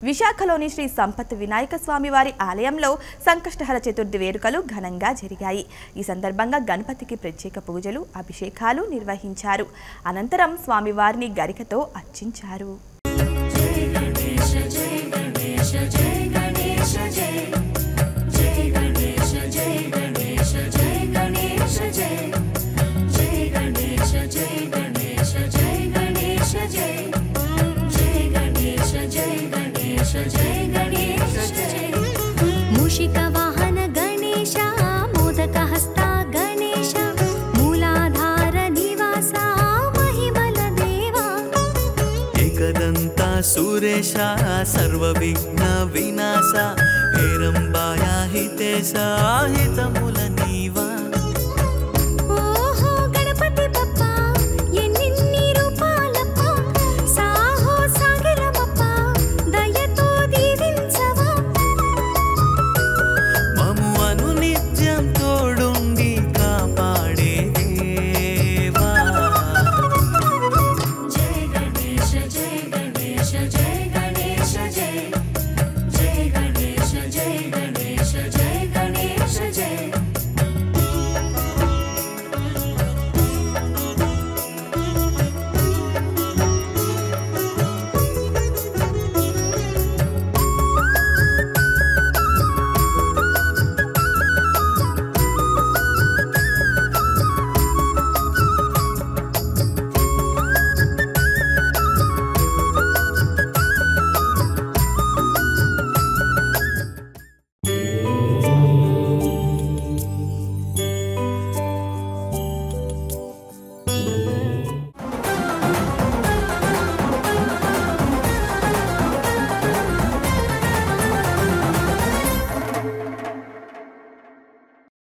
విశాఖలోని శ్రీ సంపత్ వినాయక స్వామి వారి ఆలయంలో సంకష్టహర చతుర్థి వేడుకలు ఘనంగా జరిగాయి. ఈ సందర్భంగా గణపతికి ప్రత్యేక పూజలు, అభిషేకాలు నిర్వహించారు. అనంతరం స్వామివారిని గరికతో అర్చించారు. मूषिक वाहन गणेश मोदक हस्ता गणेश मूलाधार निवासा महिमल देवा एकदंता सुरेश सर्वविघ्न विनाशा हेरंबाया हितेशा हितमुल नीवा।